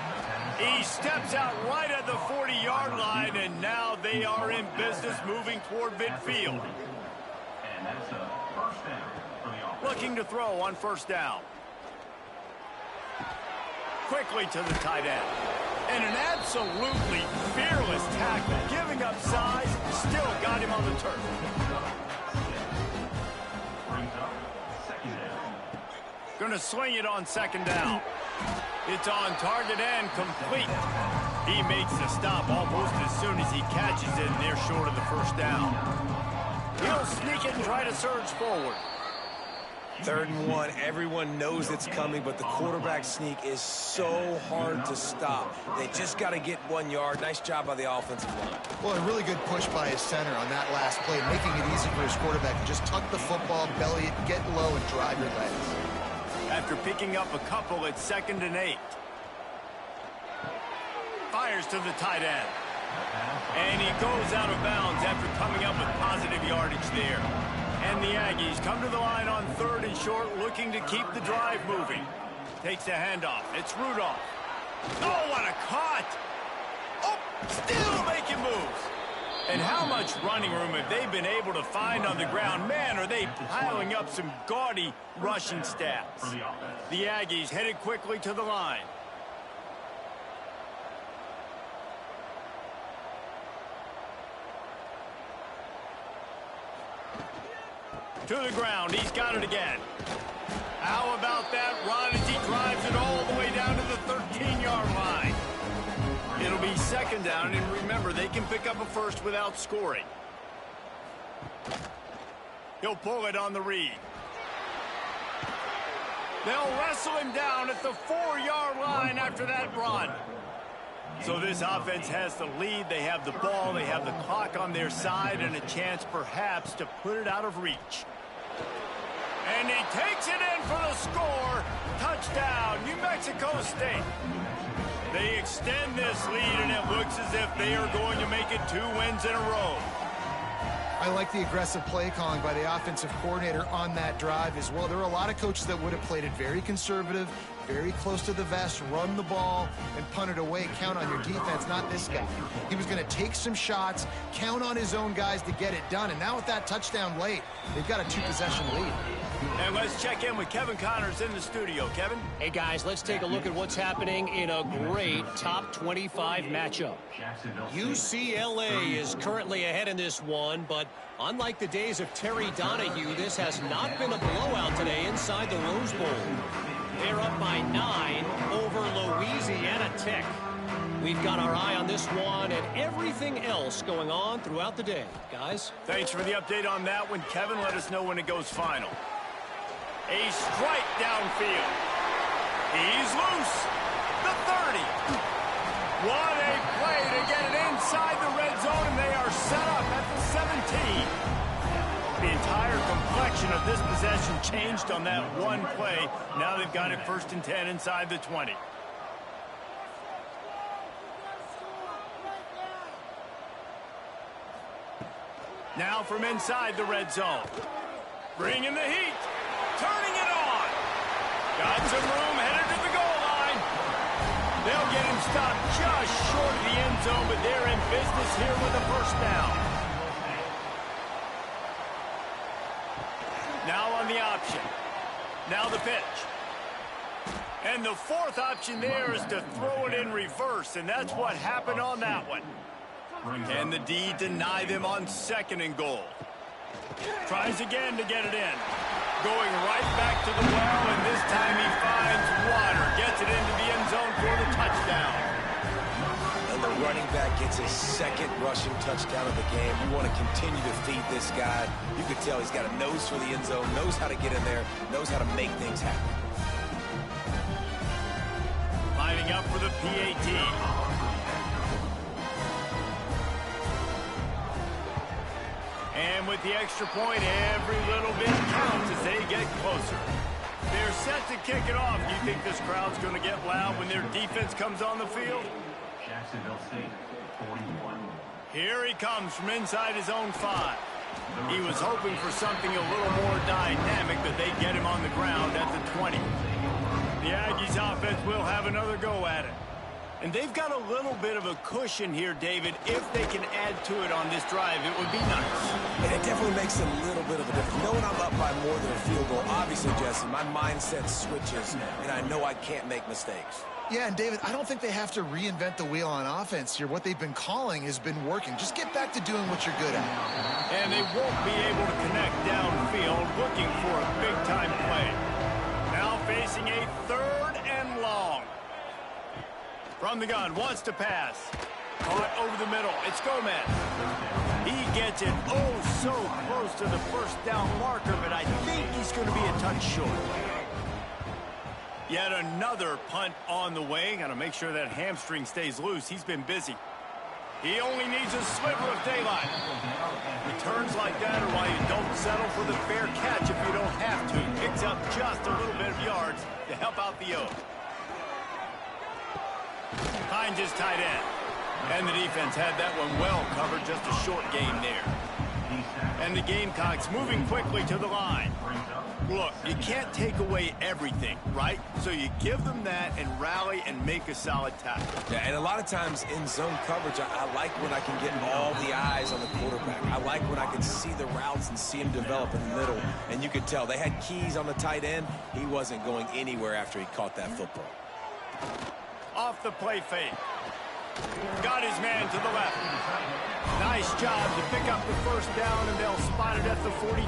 He steps out right at the 40-yard line, and now they are in business moving toward midfield. Looking to throw on first down. Quickly to the tight end. And an absolutely fearless tackle, giving up size, still got him on the turf. Gonna swing it on second down. It's on target and complete. He makes the stop almost as soon as he catches it, and they're short of the first down. He'll sneak it and try to surge forward. 3rd and 1, everyone knows it's coming, but the quarterback sneak is so hard to stop. They just got to get 1 yard. Nice job by the offensive line. Well, a really good push by his center on that last play, making it easy for his quarterback to just tuck the football, belly it, get low, and drive your legs. After picking up a couple, it's 2nd and 8. Fires to the tight end. And he goes out of bounds after coming up with positive yardage there. And the Aggies come to the line on 3rd and short, looking to keep the drive moving. Takes the handoff. It's Rudolph. Oh, what a cut! Oh, still making moves. And how much running room have they been able to find on the ground? Man, are they piling up some gaudy rushing stats. The Aggies headed quickly to the line. To the ground. He's got it again. How about that run as he drives it all the way down to the 13-yard line? It'll be 2nd down, and remember, they can pick up a first without scoring. He'll pull it on the read. They'll wrestle him down at the 4-yard line after that run. So this offense has the lead. They have the ball. They have the clock on their side and a chance perhaps to put it out of reach. And he takes it in for the score. Touchdown, New Mexico State. They extend this lead, and it looks as if they are going to make it 2 wins in a row. I like the aggressive play calling by the offensive coordinator on that drive as well. There are a lot of coaches that would have played it very conservative, very close to the vest, run the ball, and punt it away. Count on your defense, not this guy. He was going to take some shots, count on his own guys to get it done. And now with that touchdown late, they've got a 2-possession lead. And let's check in with Kevin Connors in the studio. Kevin? Hey, guys, let's take a look at what's happening in a great top 25 matchup. UCLA is currently ahead in this one, but unlike the days of Terry Donahue, this has not been a blowout today inside the Rose Bowl. They're up by 9 over Louisiana Tech. We've got our eye on this one and everything else going on throughout the day. Guys? Thanks for the update on that one, Kevin. Let us know when it goes final. A strike downfield. He's loose. The 30. What a play to get it inside the red zone, and they are set up at the 17. The entire complexion of this possession changed on that one play. Now they've got it 1st and 10 inside the 20. Now from inside the red zone. Bringing the heat. Turning it on. Got some room, headed to the goal line. They'll get him stopped just short of the end zone, but they're in business here with a 1st down. Now on the option. Now the pitch. And the 4th option there is to throw it in reverse, and that's what happened on that one. And the D deny them on 2nd and goal. Tries again to get it in. Going right back to the well, and this time he finds water. Gets it into the end zone for the touchdown. And the running back gets his 2nd rushing touchdown of the game. You want to continue to feed this guy. You can tell he's got a nose for the end zone, knows how to get in there, knows how to make things happen. Lining up for the PAT. And with the extra point, every little bit counts as they get closer. They're set to kick it off. Do you think this crowd's going to get loud when their defense comes on the field? Jacksonville State, 41. Here he comes from inside his own 5. He was hoping for something a little more dynamic, but they get him on the ground at the 20. The Aggies offense will have another go at it. And they've got a little bit of a cushion here, David. If they can add to it on this drive, it would be nice. And it definitely makes a little bit of a difference. Knowing I'm up by more than a field goal, obviously, Jesse, my mindset switches, and I know I can't make mistakes. Yeah, and David, I don't think they have to reinvent the wheel on offense here. What they've been calling has been working. Just get back to doing what you're good at. And they won't be able to connect downfield, looking for a big-time play. Now facing a 3rd and long. From the gun, wants to pass. Caught over the middle. It's Gomez. He gets it so close to the 1st down marker, but I think he's going to be a touch short. Yet another punt on the way. Got to make sure that hamstring stays loose. He's been busy. He only needs a sliver of daylight. Returns like that are why you don't settle for the fair catch if you don't have to. Picks up just a little bit of yards to help out the O. Finds his tight end. And the defense had that one well covered. Just a short game there. And the Gamecocks moving quickly to the line. Look, you can't take away everything, right? So you give them that and rally and make a solid tackle. Yeah, and a lot of times in zone coverage, I like when I can get all the eyes on the quarterback. I like when I can see the routes and see him develop in the middle. And you could tell they had keys on the tight end. He wasn't going anywhere after he caught that football. Off the play fake. Got his man to the left. Nice job to pick up the 1st down, and they'll spot it at the 42.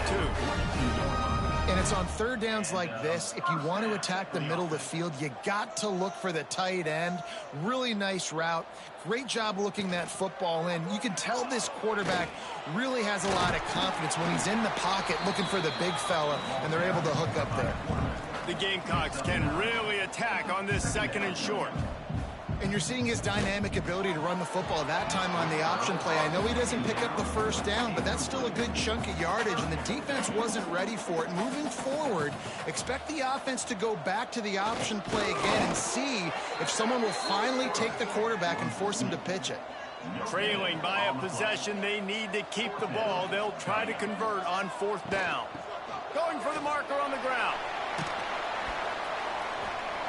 And it's on 3rd downs like this. If you want to attack the middle of the field, you got to look for the tight end. Really nice route. Great job looking that football in. You can tell this quarterback really has a lot of confidence when he's in the pocket looking for the big fella, and they're able to hook up there. The Gamecocks can really attack on this 2nd and short. And you're seeing his dynamic ability to run the football. That time on the option play, I know he doesn't pick up the first down, but that's still a good chunk of yardage, and the defense wasn't ready for it. Moving forward, expect the offense to go back to the option play again and see if someone will finally take the quarterback and force him to pitch it. Trailing by a possession, they need to keep the ball. They'll try to convert on 4th down. Going for the marker on the ground.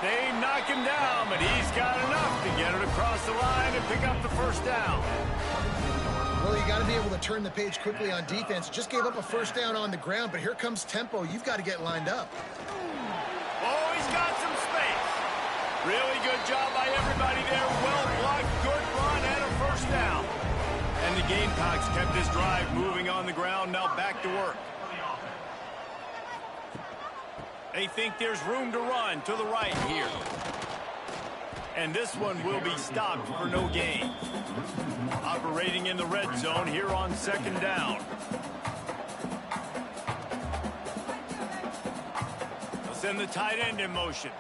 They knock him down, but he's got enough to get it across the line and pick up the first down. Well, you got to be able to turn the page quickly on defense. Just gave up a first down on the ground, but here comes tempo. You've got to get lined up. Oh, he's got some space. Really good job by everybody there. Well blocked, good run, and a first down. And the Gamecocks kept this drive moving on the ground. Now back to work. They think there's room to run to the right here. And this one will be stopped for no gain. Operating in the red zone here on 2nd down. They'll send the tight end in motion.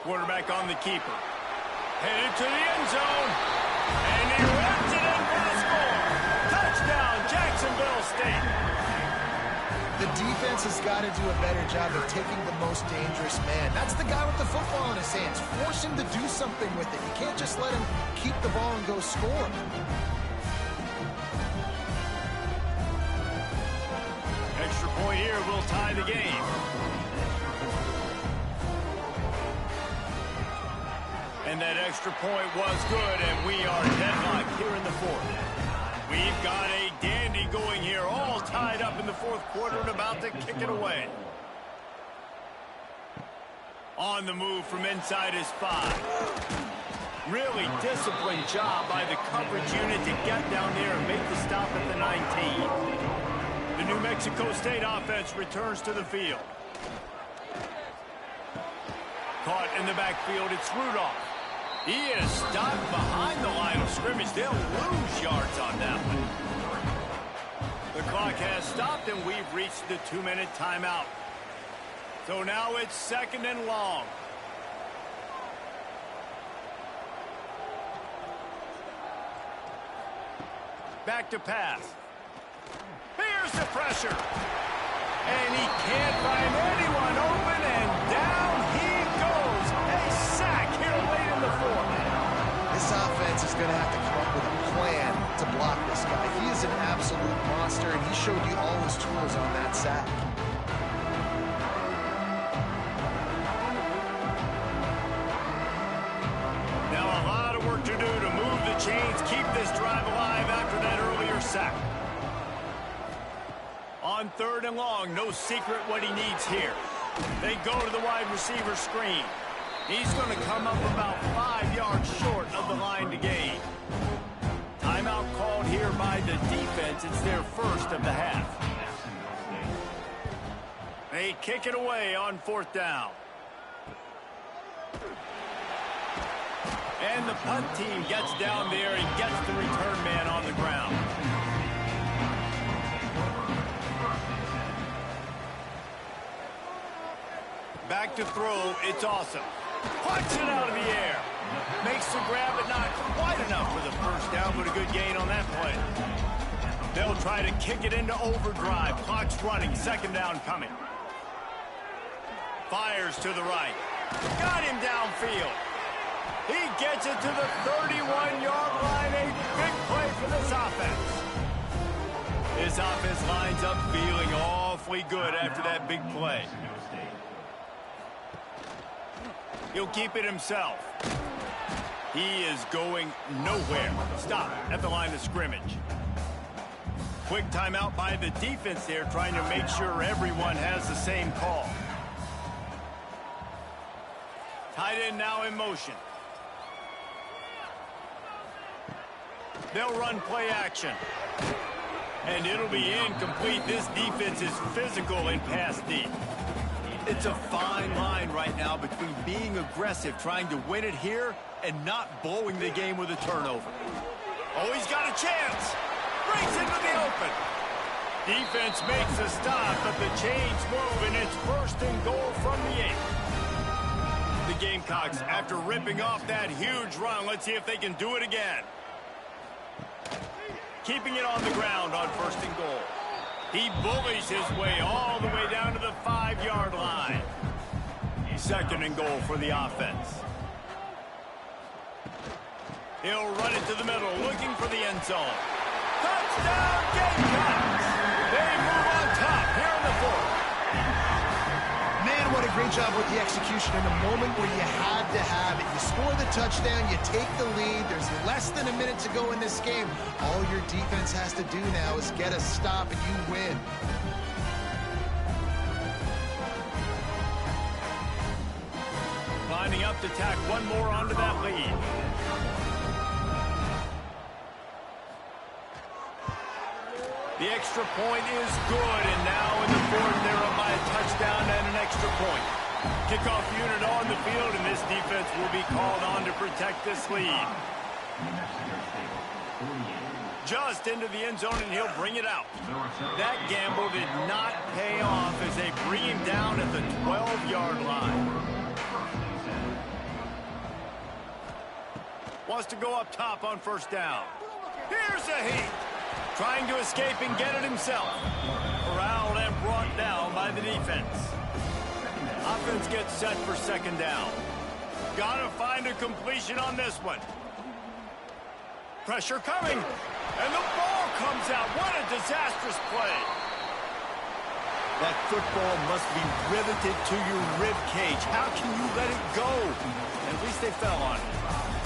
Quarterback on the keeper. Headed to the end zone. And he runs it in for the score. Touchdown, Jacksonville State. The defense has got to do a better job of taking the most dangerous man. That's the guy with the football in his hands. Force him to do something with it. You can't just let him keep the ball and go score. Extra point here will tie the game. And that extra point was good, and we are deadlocked here in the 4th. We've got a dandy going here, all tied up in the 4th quarter and about to kick it away. On the move from inside his 5. Really disciplined job by the coverage unit to get down there and make the stop at the 19. The New Mexico State offense returns to the field. Caught in the backfield, it's Rudolph. He is stopped behind the line of scrimmage. They'll lose yards on that one. The clock has stopped, and we've reached the 2-minute timeout. So now it's 2nd and long. Back to pass. Here's the pressure. And he can't find anyone open, and down he goes. A sack here late in the 4th. This offense is going to have to come up with a plan to block this guy. He is an absolute monster, and he showed you all his tools on that sack. Now a lot of work to do to move the chains, keep this drive alive after that earlier sack. On 3rd and long, no secret what he needs here. They go to the wide receiver screen. He's going to come up about 5 yards short of the line to gain. Timeout called here by the defense. It's their first of the half. They kick it away on 4th down. And the punt team gets down there and gets the return man on the ground. Back to throw, it's awesome. Punts it out of the air. Makes the grab, but not quite enough for the first down, but a good gain on that play. They'll try to kick it into overdrive. Clock's running, 2nd down coming. Fires to the right. Got him downfield. He gets it to the 31-yard line. A big play for this offense. This offense lines up feeling awfully good after that big play. He'll keep it himself. He is going nowhere. Stop at the line of scrimmage. Quick timeout by the defense there, trying to make sure everyone has the same call. Tight end now in motion. They'll run play action. And it'll be incomplete. This defense is physical in pass deep. It's a fine line right now between being aggressive, trying to win it here, and not blowing the game with a turnover. Oh, he's got a chance. Breaks into the open. Defense makes a stop, but the chains move, and it's 1st and goal from the 8. The the Gamecocks after ripping off that huge run. Let's see if they can do it again. Keeping it on the ground on 1st and goal. He bullies his way all the way down to the 5-yard line. 2nd and goal for the offense. He'll run it to the middle, looking for the end zone. Touchdown, Gamecocks! They move on top here in the 4th. Man, what a great job with the execution in a moment where you had to have it. You score the touchdown, you take the lead. There's less than a minute to go in this game. All your defense has to do now is get a stop and you win. Lining up to tack one more onto that lead. The extra point is good, and now in the 4th, they're up by a touchdown and an extra point. Kickoff unit on the field, and this defense will be called on to protect this lead. Just into the end zone, and he'll bring it out. That gamble did not pay off as they bring him down at the 12-yard line. Wants to go up top on 1st down. Here's a heat. Trying to escape and get it himself. Corralled and brought down by the defense. Offense gets set for 2nd down. Gotta find a completion on this one. Pressure coming. And the ball comes out. What a disastrous play. That football must be riveted to your rib cage. How can you let it go? At least they fell on it.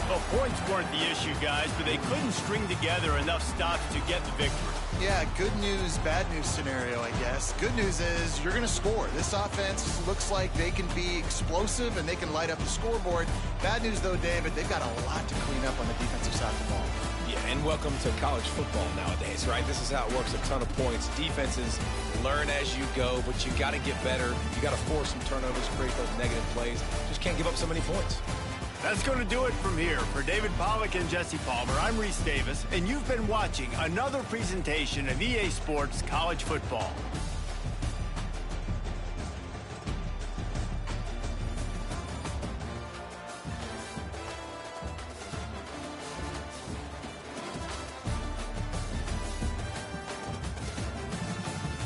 Well, points weren't the issue, guys, but they couldn't string together enough stops to get the victory. Yeah, good news, bad news scenario, I guess. Good news is you're going to score. This offense looks like they can be explosive and they can light up the scoreboard. Bad news, though, David, they've got a lot to clean up on the defensive side of the ball. Yeah, and welcome to college football nowadays, right? This is how it works, a ton of points. Defenses learn as you go, but you got to get better. You got to force some turnovers, create those negative plays. Just can't give up so many points. That's going to do it from here. For David Pollack and Jesse Palmer, I'm Reese Davis, and you've been watching another presentation of EA Sports College Football.